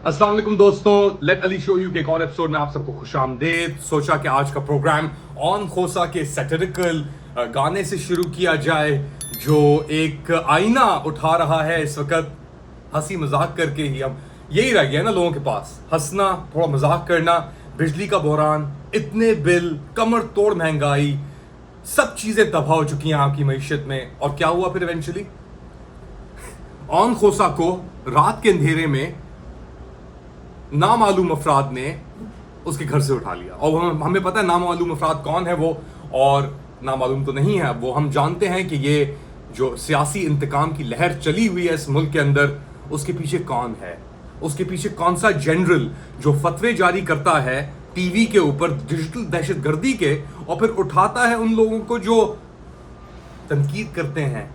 अस्सलाम वालेकुम दोस्तों, लेट अली शो यू के एक और एपिसोड में आप सबको खुशामदीद। सोचा कि आज का प्रोग्राम ऑन खोसा के सैटिरिकल गाने से शुरू किया जाए, जो एक आईना उठा रहा है इस वक्त। हंसी मजाक करके ही अब यही रह गया ना लोगों के पास, हंसना, थोड़ा मजाक करना। बिजली का बहरान, इतने बिल, कमर तोड़ महंगाई, सब चीजें तबाह हो चुकी हैं आपकी मईशत में। और क्या हुआ फिर इवेंचुअली? ऑन खोसा को रात के अंधेरे में नामालूम अफराद ने उसके घर से उठा लिया। और हमें पता है नामालूम अफराद कौन है वो, और नामालूम तो नहीं है वो, हम जानते हैं कि ये जो सियासी इंतकाम की लहर चली हुई है इस मुल्क के अंदर, उसके पीछे कौन है, उसके पीछे कौन सा जनरल जो फतवे जारी करता है टीवी के ऊपर डिजिटल दहशतगर्दी के, और फिर उठाता है उन लोगों को जो तनकीद करते हैं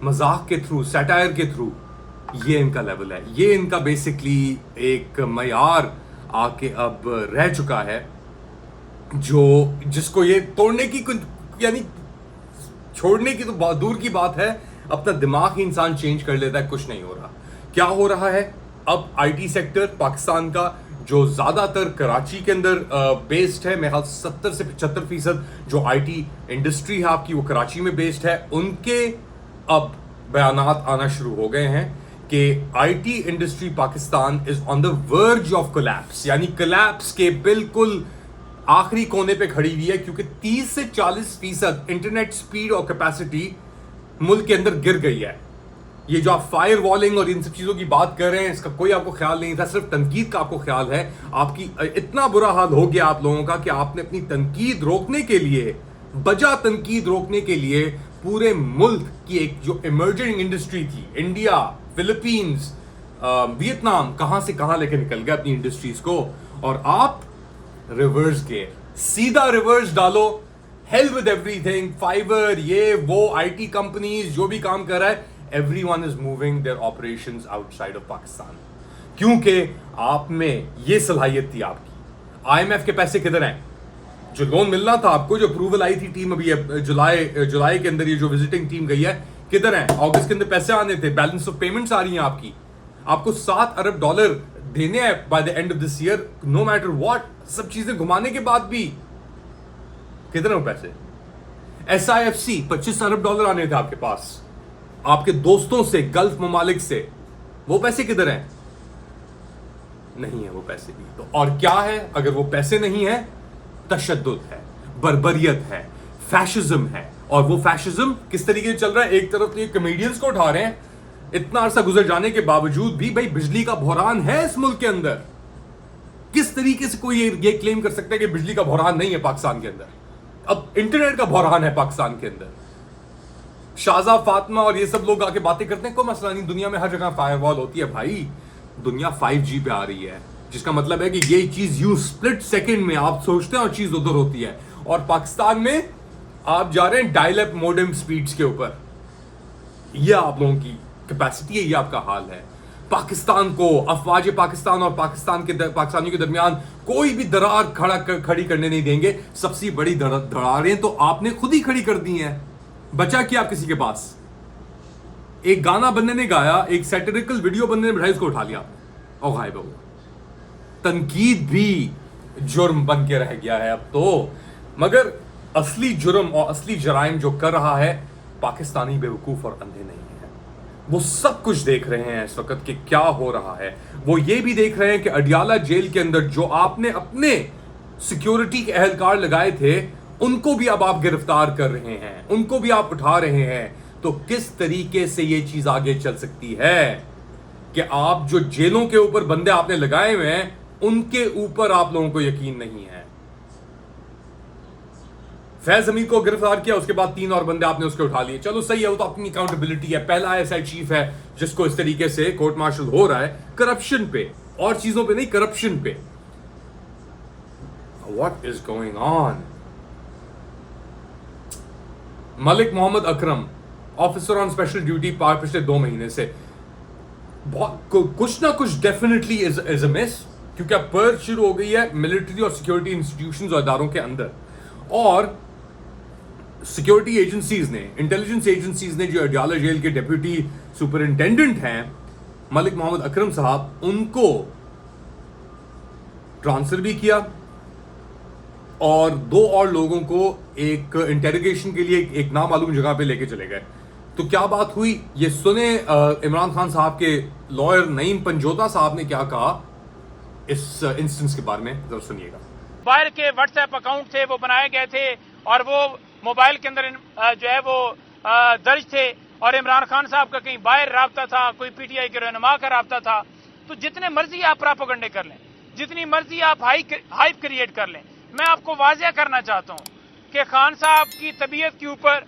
मजाक के थ्रू, सैटायर के थ्रू। ये इनका लेवल है, ये इनका बेसिकली एक मयार आके अब रह चुका है, जो जिसको ये तोड़ने की, यानी छोड़ने की तो बहुत दूर की बात है, अपना दिमाग ही इंसान चेंज कर लेता है। कुछ नहीं हो रहा। क्या हो रहा है अब? आईटी सेक्टर पाकिस्तान का, जो ज्यादातर कराची के अंदर बेस्ड है, मेरे ख्याल 70 से 75% जो आईटी इंडस्ट्री है आपकी वो कराची में बेस्ड है, उनके अब बयानात आना शुरू हो गए हैं कि IT industry Pakistan is on the verge of collapse, यानी कोलैप्स के बिल्कुल आखिरी कोने पे खड़ी हुई है, क्योंकि 30 से 40% इंटरनेट स्पीड और कैपेसिटी मुल्क के अंदर गिर गई है। ये जो आप फायर वॉलिंग और इन सब चीजों की बात कर रहे हैं, इसका कोई आपको ख्याल नहीं था, सिर्फ तनकीद का आपको ख्याल है। आपकी इतना बुरा हाल हो गया आप लोगों का कि आपने अपनी तनकीद रोकने के लिए, बजा तनकीद रोकने के लिए, पूरे मुल्क की एक जो इमर्जिंग इंडस्ट्री थी, इंडिया, फिलीपींस, वियतनाम, कहां से कहां लेके निकल गए अपनी इंडस्ट्रीज को, और आप रिवर्स गियर, सीधा रिवर्स डालो, हेल विद एवरीथिंग, फाइबर, ये वो, आईटी कंपनीज जो भी काम कर रहा है, everyone is moving their operations outside of Pakistan, क्योंकि आप में ये सलाहियत थी आपकी। आईएमएफ के पैसे किधर हैं? जो लोन मिलना था आपको, जो अप्रूवल आई थी टीम अभी जुलाई के अंदर, ये जो विजिटिंग टीम गई है, किधर है? अगस्त के अंदर पैसे आने थे, बैलेंस ऑफ पेमेंट्स आ रही हैं आपकी, आपको $7 अरब देने हैं by the end of this year, no matter what. सब चीजें घुमाने के बाद भी किधर है वो पैसे? SIFC $25 अरब आने थे आपके पास, आपके दोस्तों से, गल्फ ममालिक से, वो पैसे किधर हैं? नहीं है वो पैसे भी। तो और क्या है अगर वो पैसे नहीं है? तशद्दुद है, बर्बरियत है, फैशिज्म है। और वो फैशिज्म किस तरीके से चल रहा है? एक तरफ तो ये कमेडियंस को उठा रहे हैं, इतना अरसा गुजर जाने के बावजूद भी। भाई बिजली का बहरान है इस मुल्क के अंदर, किस तरीके से कोई ये क्लेम कर सकता है कि बिजली का बहरान नहीं है पाकिस्तान के अंदर? अब इंटरनेट का बहरान है पाकिस्तान के अंदर। शाहजा फातिमा और ये सब लोग आके बातें करते हैं, कोई मसला नहीं, दुनिया में हर जगह फायरवॉल होती है। भाई दुनिया 5G पे आ रही है, जिसका मतलब है कि ये चीज यूं स्प्लिट सेकंड में आप सोचते हैं और चीज उधर होती है, और पाकिस्तान में आप जा रहे हैं डायल अप मोडेम स्पीड्स के ऊपर। ये आप लोगों की कैपेसिटी है, ये आपका हाल है। पाकिस्तान को, अफवाज पाकिस्तान और पाकिस्तानियों के दरमियान कोई भी दरार खड़ी करने नहीं देंगे। सबसे बड़ी दरारें तो आपने खुद ही खड़ी कर दी हैं। बचा क्या आप किसी के पास? एक गाना बनने ने गाया, एक सैटिरिकल वीडियो बनने ने बिठाई, उसको उठा लिया और गायब हो। तनकीद भी जुर्म बन के रह गया है अब तो। मगर असली जुर्म और असली जराइम जो कर रहा है, पाकिस्तानी बेवकूफ और अंधे नहीं है। वो सब कुछ देख रहे हैं इस वक्त कि क्या हो रहा है। वो ये भी देख रहे हैं कि अडियाला जेल के अंदर जो आपने अपने सिक्योरिटी के एहलकार लगाए थे, उनको भी अब आप गिरफ्तार कर रहे हैं, उनको भी आप उठा रहे हैं। तो किस तरीके से ये चीज आगे चल सकती है कि आप जो जेलों के ऊपर बंदे आपने लगाए हुए हैं, उनके ऊपर आप लोगों को यकीन नहीं है। फैज हमीद को गिरफ्तार किया, उसके बाद 3 और बंदे आपने उसके उठा लिए। चलो सही है, वो तो अपनी अकाउंटेबिलिटी है। पहला ISI चीफ है जिसको इस तरीके से कोर्ट मार्शल हो रहा है करप्शन पे, और चीजों पे नहीं, करप्शन पे। What is going on? Malik Mohammad Akram, officer on special duty, पिछले 2 महीने से कुछ ना कुछ डेफिनेटली इज अ मिस, क्योंकि अब पर्च शुरू हो गई है मिलिट्री और सिक्योरिटी इंस्टीट्यूशंस और इदारों के अंदर। और सिक्योरिटी एजेंसीज ने, इंटेलिजेंस एजेंसीज ने, जो अडियाला जेल के डिप्टी सुपरिंटेंडेंट हैं मलिक मोहम्मद अकरम साहब, उनको ट्रांसफर भी किया और 2 और लोगों को एक इंटेरोगेशन के लिए एक नामालूम जगह पे लेके चले गए। तो क्या बात हुई ये सुने इमरान खान साहब के लॉयर नईम पंजोता साहब ने क्या कहा इस इंस्टेंस के बारे में, जरा सुनिएगा। बाहर के व्हाट्सएप अकाउंट थे वो बनाए गए थे और वो मोबाइल के अंदर जो है वो दर्ज थे और इमरान खान साहब का कहीं बाहर राब्ता था, कोई पीटीआई के रहनुमा का राब्ता था। तो जितने मर्जी आप प्रोपेगेंडे कर लें, जितनी मर्जी आप हाइप क्रिएट कर लें, मैं आपको वाज़ेह करना चाहता हूं कि खान साहब की तबीयत के ऊपर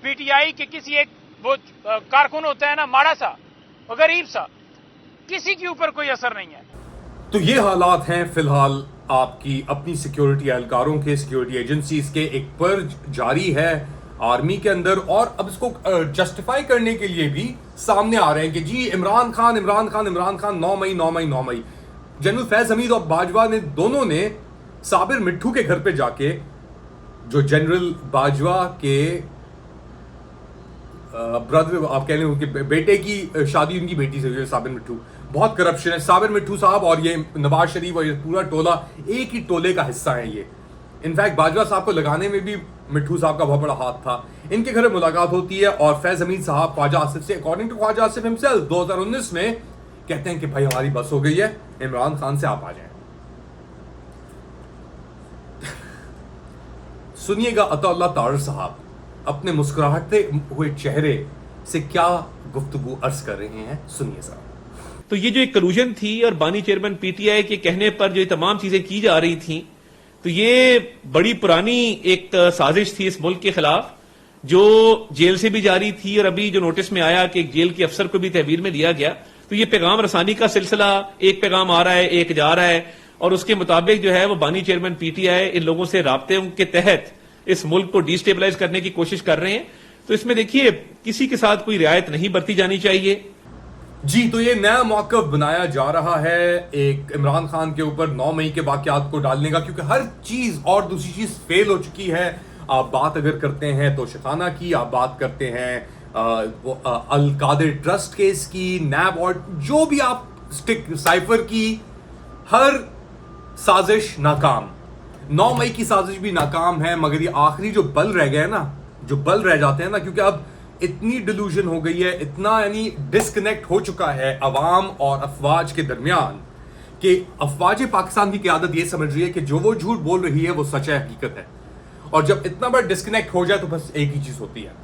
पीटीआई के किसी एक वो कारकुन होता है ना, माड़ा सा और गरीब सा, किसी के ऊपर कोई असर नहीं है। तो ये हालात हैं फिलहाल आपकी अपनी सिक्योरिटी एहलकारों के, सिक्योरिटी एजेंसीज के। एक पर्ज जारी है आर्मी के अंदर और अब इसको जस्टिफाई करने के लिए भी सामने आ रहे हैं कि जी इमरान खान 9 मई जनरल फैज हमीद और बाजवा ने दोनों ने साबिर मिट्ठू के घर पे जाके, जो जनरल बाजवा के ब्रदर आप कह लें, उनके बेटे की शादी उनकी बेटी से हुई है, साबिर मिट्ठू। बहुत करप्शन है। साबिर मिट्ठू साहब और ये नवाज शरीफ और ये पूरा टोला एक ही टोले का हिस्सा है ये। इनफैक्ट बाजवा साहब को लगाने में भी मिट्ठू साहब का बहुत बड़ा हाथ था। इनके घर में मुलाकात होती है और फैज हमीद साहब ख्वाजा आसिफ से, according to Khawaja Asif himself, 2019 में कहते हैं कि भाई हमारी बस हो गई है, इमरान खान से आप आ जाएं। सुनिएगा अताउल्लाह तारर साहब अपने मुस्कुराते हुए चेहरे से क्या गुफ्तगू अर्ज कर रहे हैं, सुनिए साहब। तो ये जो एक कलूजन थी और बानी चेयरमैन पीटीआई के कहने पर जो ये तमाम चीजें की जा रही थी, तो ये बड़ी पुरानी एक साजिश थी इस मुल्क के खिलाफ, जो जेल से भी जारी थी और अभी जो नोटिस में आया कि एक जेल के अफसर को भी तहवील में लिया गया। तो ये पैगाम रसानी का सिलसिला, एक पैगाम आ रहा है, एक जा रहा है और उसके मुताबिक जो है वो बानी चेयरमैन पीटीआई इन लोगों से राब्ते के तहत इस मुल्क को डिस्टेबलाइज करने की कोशिश कर रहे हैं। तो इसमें देखिए किसी के साथ कोई रियायत नहीं बरती जानी चाहिए जी। तो ये नया मौक़िफ़ बनाया जा रहा है एक इमरान खान के ऊपर 9 मई के वाक़यात को डालने का, क्योंकि हर चीज और दूसरी चीज फेल हो चुकी है। आप बात अगर करते हैं तो शिखाना की, आप बात करते हैं अल कादिर ट्रस्ट केस की, नैब और जो भी आप स्टिक साइफर की, हर साजिश नाकाम। 9 मई की साजिश भी नाकाम है, मगर ये आखिरी जो बल रह गए ना, जो बल रह जाते हैं ना, क्योंकि अब इतनी डिल्यूजन हो गई है, इतना यानी डिस्कनेक्ट हो चुका है अवाम और अफवाज के दरमियान कि अफवाज पाकिस्तान की क़यादत ये समझ रही है कि जो वो झूठ बोल रही है वो सच है, हकीकत है। और जब इतना बड़ा डिस्कनेक्ट हो जाए तो बस एक ही चीज होती है।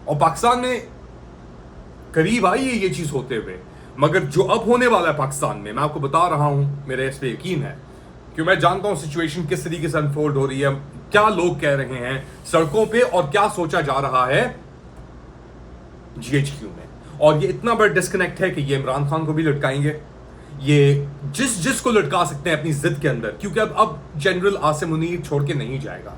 और पाकिस्तान में करीब आई है ये चीज होते हुए, मगर जो अब होने वाला है पाकिस्तान में, मैं आपको बता रहा हूं, मेरे इस पे यकीन है कि मैं जानता हूं सिचुएशन किस तरीके से अनफोल्ड हो रही है, क्या लोग कह रहे हैं सड़कों पे और क्या सोचा जा रहा है जीएचक्यू में। और ये इतना बड़ा डिस्कनेक्ट है कि ये इमरान खान को भी लटकाएंगे, ये जिसको लटका सकते हैं अपनी जिद के अंदर, क्योंकि अब जनरल आसिम मुनीर छोड़ के नहीं जाएगा।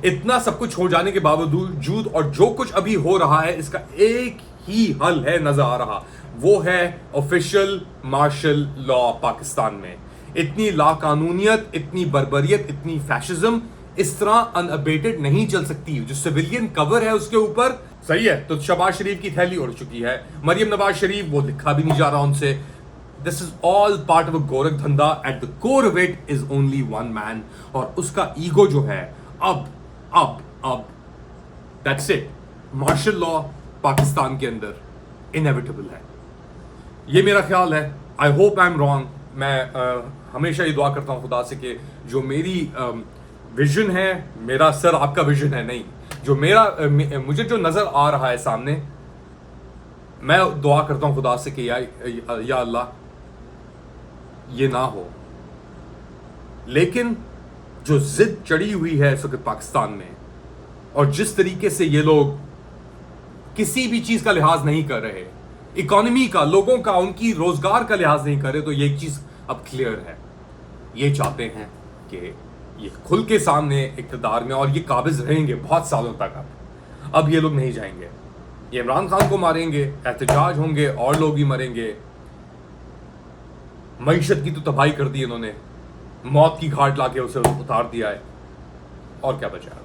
इतना सब कुछ हो जाने के बावजूद और जो कुछ अभी हो रहा है, इसका एक ही हल है नजर आ रहा, वो है ऑफिशियल मार्शल लॉ पाकिस्तान में। इतनी लाकानूनियत, इतनी बर्बरियत, इतनी फैशिज्म इस तरह अनअबेटेड नहीं चल सकती। जो सिविलियन कवर है उसके ऊपर, सही है, तो शहबाज शरीफ की थैली उड़ चुकी है, मरियम नवाज शरीफ, वो लिखा भी नहीं जा रहा उनसे। This is all part of a गोरख धंधा। At the core of it is only one man, और उसका ईगो जो है अब that's it. Martial law Pakistan के अंदर इनएविटेबल है, ये मेरा ख्याल है। I hope I am wrong. मैं हमेशा ये दुआ करता हूँ खुदा से कि जो मेरी विजन है, मेरा सर आपका विजन है नहीं, जो मुझे जो नजर आ रहा है सामने, मैं दुआ करता हूँ खुदा से कि या अल्लाह ये ना हो। लेकिन जो जिद चढ़ी हुई है इस वक्त पाकिस्तान में, और जिस तरीके से ये लोग किसी भी चीज का लिहाज नहीं कर रहे, इकोनॉमी का, लोगों का, उनकी रोजगार का लिहाज नहीं कर रहे, तो ये एक चीज अब क्लियर है, ये चाहते हैं कि ये खुल के सामने इक़्तिदार में, और ये काबिज रहेंगे बहुत सालों तक। अब ये लोग नहीं जाएंगे, ये इमरान खान को मारेंगे, एहतजाज होंगे, और लोग भी मरेंगे। मईशत की तो तबाही कर दी इन्होंने, मौत की घाट लाके उसे उतार दिया है, और क्या बचा?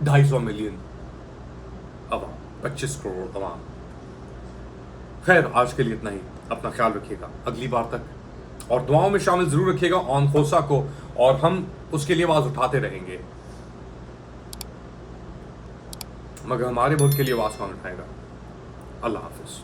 250 मिलियन अवाम, 25 करोड़ अवाम। खैर, आज के लिए इतना ही। अपना ख्याल रखिएगा, अगली बार तक और दुआओं में शामिल जरूर रखिएगा ऑन खोसा को, और हम उसके लिए आवाज उठाते रहेंगे, मगर हमारे मुल्क के लिए आवाज कौन उठाएगा? अल्लाह हाफिज।